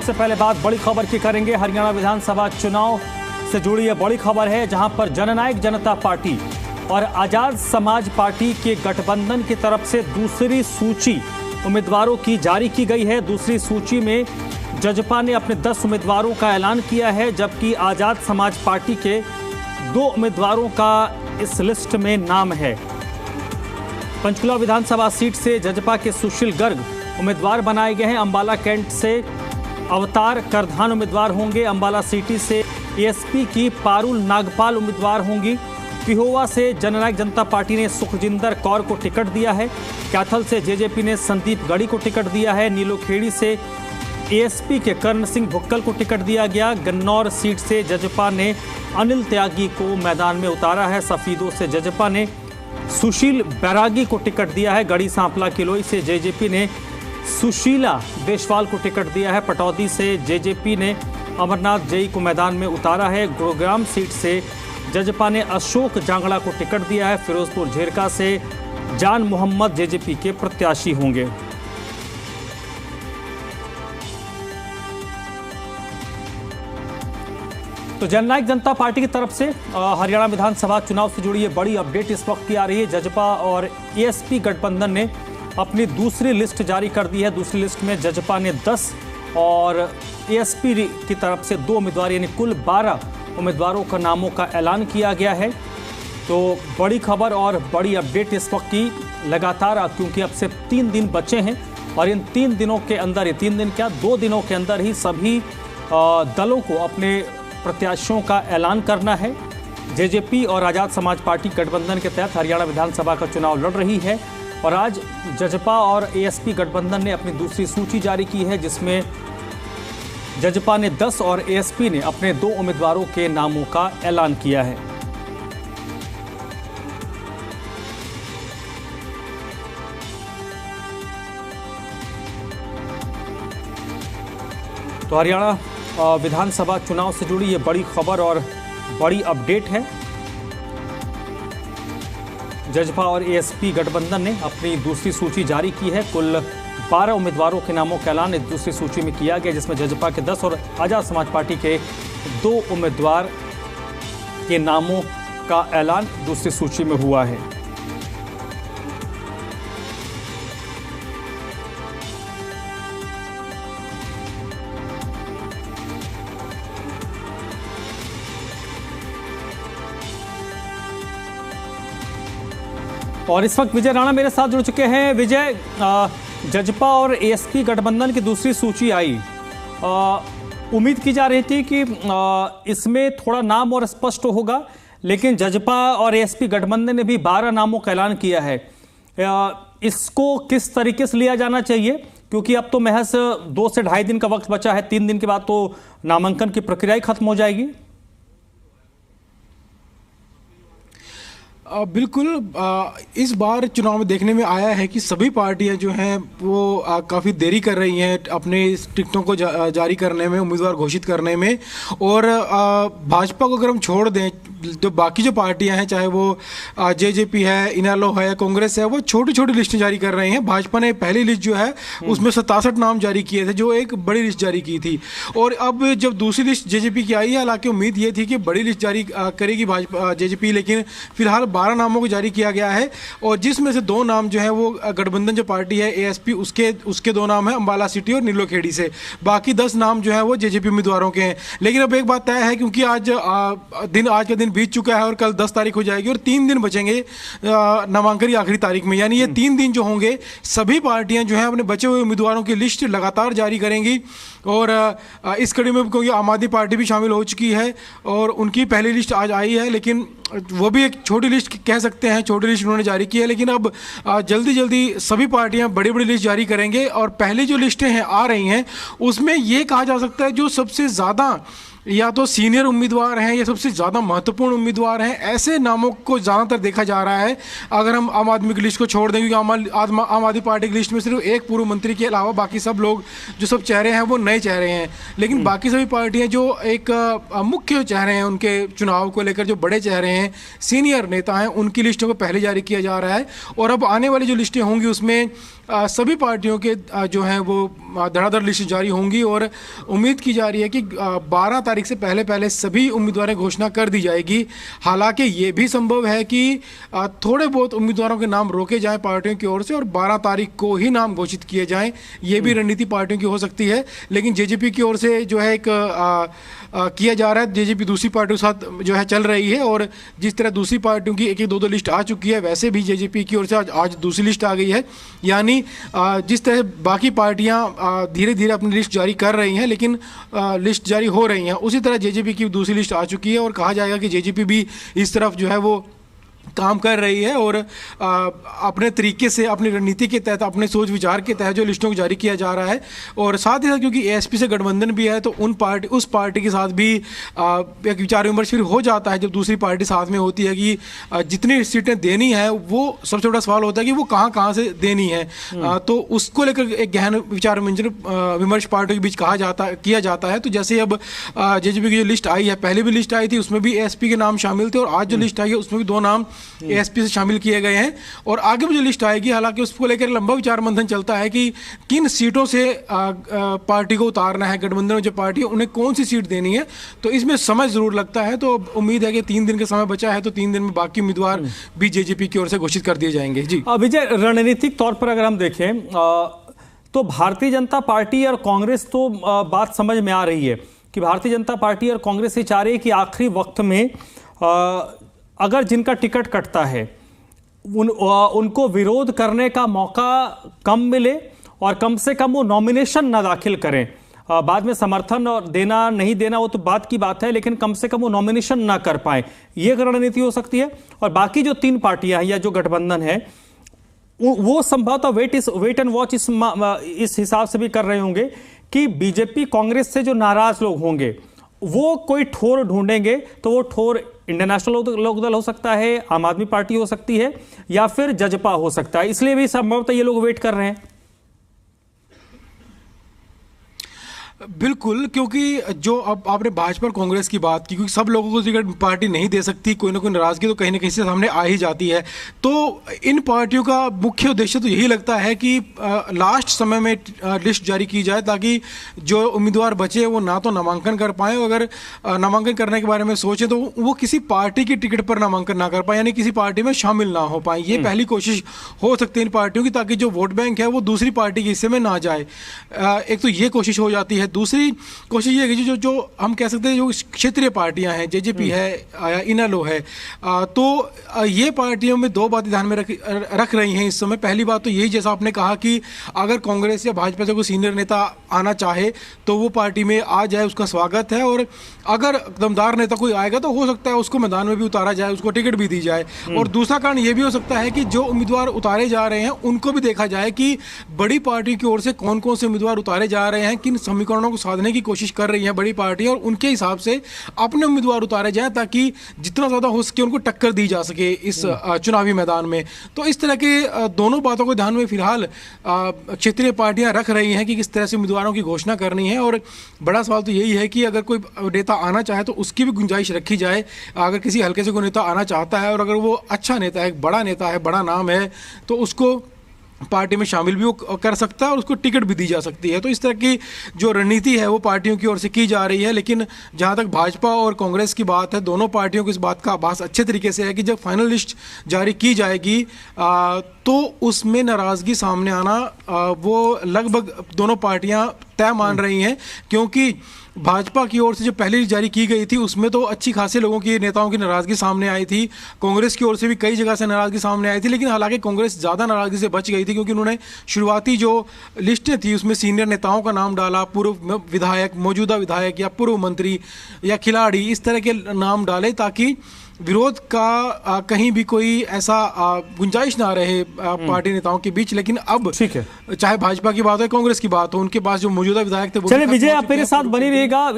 सबसे पहले बात बड़ी खबर की करेंगे। हरियाणा विधानसभा चुनाव से जुड़ी यह बड़ी खबर है, जहां पर जननायक जनता पार्टी और आजाद समाज पार्टी के गठबंधन की तरफ से दूसरी सूची उम्मीदवारों की जारी की गई है। दूसरी सूची में जजपा ने अपने 10 उम्मीदवारों का ऐलान किया है, जबकि आजाद समाज पार्टी के 2 उम्मीदवारों का इस लिस्ट में नाम है। पंचकुला विधानसभा सीट से जजपा के सुशील गर्ग उम्मीदवार बनाए गए हैं। अंबाला कैंट से अवतार करधान उम्मीदवार होंगे। अंबाला सिटी से एएसपी की पारुल नागपाल उम्मीदवार होंगी। पिहोवा से जननायक जनता पार्टी ने सुखजिंदर कौर को टिकट दिया है। कैथल से जेजेपी ने संदीप गढ़ी को टिकट दिया है। नीलोखेड़ी से एएसपी के कर्ण सिंह भुक्कल को टिकट दिया गया। गन्नौर सीट से जजपा ने अनिल त्यागी को मैदान में उतारा है। सफीदों से जजपा ने सुशील बैरागी को टिकट दिया है। गढ़ी सांपला किलोई से जेजेपी ने सुशीला देशवाल को टिकट दिया है। पटौदी से जेजेपी ने अमरनाथ जई को मैदान में उतारा है। गुरुग्राम सीट से जजपा ने अशोक जांगड़ा को टिकट दिया है। फिरोजपुर झेरका से जान मोहम्मद जेजेपी के प्रत्याशी होंगे। तो जननायक जनता पार्टी की तरफ से हरियाणा विधानसभा चुनाव से जुड़ी ये बड़ी अपडेट इस वक्त की आ रही है। जजपा और एएसपी गठबंधन ने अपनी दूसरी लिस्ट जारी कर दी है। दूसरी लिस्ट में जजपा ने 10 और एएसपी की तरफ से 2 उम्मीदवार यानी कुल 12 उम्मीदवारों का नामों का ऐलान किया गया है। तो बड़ी खबर और बड़ी अपडेट इस वक्त की लगातार, क्योंकि अब से 3 दिन बचे हैं और इन 3 दिनों के अंदर, ये 3 दिन क्या 2 दिनों के अंदर ही सभी दलों को अपने प्रत्याशियों का ऐलान करना है। जेजेपी और आजाद समाज पार्टी गठबंधन के तहत हरियाणा विधानसभा का चुनाव लड़ रही है और आज जजपा और एएसपी गठबंधन ने अपनी दूसरी सूची जारी की है, जिसमें जजपा ने 10 और एएसपी ने अपने 2 उम्मीदवारों के नामों का ऐलान किया है। तो हरियाणा विधानसभा चुनाव से जुड़ी ये बड़ी खबर और बड़ी अपडेट है। जजपा और एएसपी गठबंधन ने अपनी दूसरी सूची जारी की है। कुल 12 उम्मीदवारों के नामों का ऐलान इस दूसरी सूची में किया गया, जिसमें जजपा के 10 और आजाद समाज पार्टी के 2 उम्मीदवार के नामों का ऐलान दूसरी सूची में हुआ है। और इस वक्त विजय राणा मेरे साथ जुड़ चुके हैं। विजय, जजपा और एएसपी गठबंधन की दूसरी सूची आई, उम्मीद की जा रही थी कि इसमें थोड़ा नाम और स्पष्ट होगा, लेकिन जजपा और एएसपी गठबंधन ने भी 12 नामों का ऐलान किया है। इसको किस तरीके से लिया जाना चाहिए, क्योंकि अब तो महज 2 से ढाई दिन का वक्त बचा है। 3 दिन के बाद तो नामांकन की प्रक्रिया ही खत्म हो जाएगी। बिल्कुल, इस बार चुनाव में देखने में आया है कि सभी पार्टियां जो हैं वो काफ़ी देरी कर रही हैं अपने टिकटों को जारी करने में, उम्मीदवार घोषित करने में। और भाजपा को अगर हम छोड़ दें, जो बाकी जो पार्टियां हैं, चाहे वो जेजेपी है, इनेलो है, कांग्रेस है, वो छोटी छोटी लिस्टें जारी कर रही हैं। भाजपा ने पहली लिस्ट जो है उसमें 67 नाम जारी किए थे, जो एक बड़ी लिस्ट जारी की थी। और अब जब दूसरी लिस्ट जेजेपी की आई है, हालांकि उम्मीद ये थी कि बड़ी लिस्ट जारी करेगी भाजपा जेजेपी, लेकिन फिलहाल 12 नामों को जारी किया गया है। और जिसमें से 2 नाम जो है वो गठबंधन जो पार्टी है एएसपी, उसके 2 नाम है अंबाला सिटी और नीलोखेड़ी से। बाकी 10 नाम जो है वो जेजेपी उम्मीदवारों के हैं। लेकिन अब एक बात तय है, क्योंकि आज का दिन बीत चुका है और कल 10 तारीख हो जाएगी और 3 दिन बचेंगे नामांकन की आखिरी तारीख में। यानी ये 3 दिन जो होंगे, सभी पार्टियां जो हैं अपने बचे हुए उम्मीदवारों की लिस्ट लगातार जारी करेंगी। और इस कड़ी में क्योंकि आम आदमी पार्टी भी शामिल हो चुकी है और उनकी पहली लिस्ट आज आई है, लेकिन वो भी एक छोटी लिस्ट कह सकते हैं, छोटी लिस्ट उन्होंने जारी की है। लेकिन अब जल्दी जल्दी सभी पार्टियां बड़ी बड़ी लिस्ट जारी करेंगे और पहली जो लिस्टें हैं आ रही हैं, उसमें ये कहा जा सकता है जो सबसे ज़्यादा या तो सीनियर उम्मीदवार हैं या सबसे ज़्यादा महत्वपूर्ण उम्मीदवार हैं, ऐसे नामों को ज़्यादातर देखा जा रहा है। अगर हम आम आदमी की लिस्ट को छोड़ दें, क्योंकि आम आदमी पार्टी की लिस्ट में सिर्फ एक पूर्व मंत्री के अलावा बाकी सब लोग जो सब चेहरे हैं वो नए चेहरे हैं। लेकिन बाकी सभी पार्टियां जो एक मुख्य चेहरे हैं उनके चुनाव को लेकर, जो बड़े चेहरे हैं, सीनियर नेता हैं, उनकी लिस्टों को पहले जारी किया जा रहा है। और अब आने वाली जो लिस्टें होंगी उसमें सभी पार्टियों के जो हैं वो धड़ाधड़ लिस्ट जारी होंगी और उम्मीद की जा रही है कि 12 तारीख से पहले पहले सभी उम्मीदवारों की घोषणा कर दी जाएगी। हालांकि ये भी संभव है कि थोड़े बहुत उम्मीदवारों के नाम रोके जाएं पार्टियों की ओर से और 12 तारीख को ही नाम घोषित किए जाएं। ये भी रणनीति पार्टियों की हो सकती है, लेकिन जेजेपी की ओर से जो है एक किया जा रहा है। जेजेपी दूसरी पार्टियों के साथ जो है चल रही है और जिस तरह दूसरी पार्टियों की एक एक दो लिस्ट आ चुकी है, वैसे भी जेजेपी की ओर से आज दूसरी लिस्ट आ गई है। यानी जिस तरह बाकी पार्टियां धीरे धीरे अपनी लिस्ट जारी कर रही हैं, लेकिन लिस्ट जारी हो रही हैं, उसी तरह जेजेपी की दूसरी लिस्ट आ चुकी है और कहा जाएगा कि जेजेपी भी इस तरफ जो है वो काम कर रही है और अपने तरीके से, अपनी रणनीति के तहत, अपने सोच विचार के तहत जो लिस्टों को जारी किया जा रहा है। और साथ ही साथ क्योंकि एएसपी से गठबंधन भी है, तो उस पार्टी के साथ भी एक विचार विमर्श फिर हो जाता है जब दूसरी पार्टी साथ में होती है कि जितनी सीटें देनी है, वो सबसे बड़ा सवाल होता है कि वो कहाँ से देनी है। तो उसको लेकर एक गहन विचार विमर्श पार्टियों के बीच किया जाता है। तो जैसे अब जेजेपी की जो लिस्ट आई है, पहले भी लिस्ट आई थी, उसमें भी एएसपी के नाम शामिल थे और आज जो लिस्ट आई है उसमें भी 2 नाम एएसपी से शामिल किए गए हैं और आगे भी जो लिस्ट आएगी, हालांकि उसको लेकर लंबा विचार मंथन चलता है कि किन सीटों से पार्टी को उतारना है, गठबंधन में जो पार्टी है उन्हें कौन सी सीट देनी है। तो इसमें समय जरूर लगता है। तो उम्मीद है कि 3 दिन का समय बचा है, तो 3 दिन में बाकी उम्मीदवार भी जेजेपी की ओर से घोषित कर दिए जाएंगे। जी विजय, रणनीतिक तौर पर अगर हम देखें तो भारतीय जनता पार्टी और कांग्रेस तो बात समझ में आ रही है कि भारतीय जनता पार्टी और कांग्रेस ये चाह रही है कि आखिरी वक्त में अगर जिनका टिकट कटता है उनको विरोध करने का मौका कम मिले और कम से कम वो नॉमिनेशन ना दाखिल करें। बाद में समर्थन और देना नहीं देना वो तो बात की बात है, लेकिन कम से कम वो नॉमिनेशन ना कर पाए, ये रणनीति हो सकती है। और बाकी जो 3 पार्टियां हैं या जो गठबंधन है वो संभवतः वेट एंड वॉच इस हिसाब से भी कर रहे होंगे कि बीजेपी कांग्रेस से जो नाराज लोग होंगे वो कोई ठोर ढूंढेंगे, तो वो ठोर इंडियन नेशनल लोकदल हो सकता है, आम आदमी पार्टी हो सकती है या फिर जजपा हो सकता है। इसलिए भी संभवतः ये लोग वेट कर रहे हैं। बिल्कुल, क्योंकि जो अब आपने भाजपा और कांग्रेस की बात की, क्योंकि सब लोगों को टिकट पार्टी नहीं दे सकती, कोई ना कोई नाराजगी तो कहीं ना कहीं से सामने आ ही जाती है। तो इन पार्टियों का मुख्य उद्देश्य तो यही लगता है कि लास्ट समय में लिस्ट जारी की जाए ताकि जो उम्मीदवार बचे वो ना तो नामांकन कर पाए, अगर नामांकन करने के बारे में सोचें तो वो किसी पार्टी की टिकट पर नामांकन ना कर पाए, यानी किसी पार्टी में शामिल ना हो पाए। ये पहली कोशिश हो सकती है इन पार्टियों की, ताकि जो वोट बैंक है वो दूसरी पार्टी के हिस्से में ना जाए। एक तो ये कोशिश हो जाती है। दूसरी कोशिश ये है कि जो हम कह सकते हैं जो क्षेत्रीय पार्टियां हैं, जेजेपी है या इनेलो है, तो ये पार्टियों में 2 बातें ध्यान में रख रही हैं इस समय। पहली बात तो यही, जैसा आपने कहा कि अगर कांग्रेस या भाजपा से कोई सीनियर नेता आना चाहे तो वो पार्टी में आ जाए, उसका स्वागत है। और अगर दमदार नेता कोई आएगा तो हो सकता है उसको मैदान में भी उतारा जाए, उसको टिकट भी दी जाए। और दूसरा कारण ये भी हो सकता है कि जो उम्मीदवार उतारे जा रहे हैं उनको भी देखा जाए कि बड़ी पार्टी की ओर से कौन कौन से उम्मीदवार उतारे जा रहे हैं, किन समीकरणों को साधने की कोशिश कर रही है बड़ी पार्टी, और उनके हिसाब से अपने उम्मीदवार उतारे जाएं ताकि जितना ज्यादा हो सके उनको टक्कर दी जा सके इस चुनावी मैदान में। तो इस तरह के दोनों बातों को ध्यान में फिलहाल क्षेत्रीय पार्टियां रख रही हैं कि किस तरह से उम्मीदवारों की घोषणा करनी है। और बड़ा सवाल तो यही है कि अगर कोई नेता आना चाहे तो उसकी भी गुंजाइश रखी जाए। अगर किसी हल्के से कोई नेता आना चाहता है और अगर वो अच्छा नेता है, बड़ा नेता है, बड़ा नाम है, तो उसको पार्टी में शामिल भी वो कर सकता है और उसको टिकट भी दी जा सकती है। तो इस तरह की जो रणनीति है वो पार्टियों की ओर से की जा रही है। लेकिन जहां तक भाजपा और कांग्रेस की बात है, दोनों पार्टियों को इस बात का आभास अच्छे तरीके से है कि जब फाइनल लिस्ट जारी की जाएगी तो उसमें नाराजगी सामने आना वो लगभग दोनों पार्टियां तय मान रही हैं। क्योंकि भाजपा की ओर से जो पहले जारी की गई थी उसमें तो अच्छी खासी लोगों की, नेताओं की नाराजगी सामने आई थी। कांग्रेस की ओर से भी कई जगह से नाराजगी सामने आई थी, लेकिन हालांकि कांग्रेस ज़्यादा नाराजगी से बच गई थी क्योंकि उन्होंने शुरुआती जो लिस्टें थी उसमें सीनियर नेताओं का नाम डाला, पूर्व विधायक, मौजूदा विधायक या पूर्व मंत्री या खिलाड़ी, इस तरह के नाम डाले ताकि विरोध का कहीं भी कोई ऐसा गुंजाइश ना रहे पार्टी नेताओं के बीच। लेकिन अब ठीक है, चाहे भाजपा की बात हो, कांग्रेस की बात हो, उनके पास जो मौजूदा विधायक थे। चलिए विजय, आप मेरे साथ बनी रहिएगा।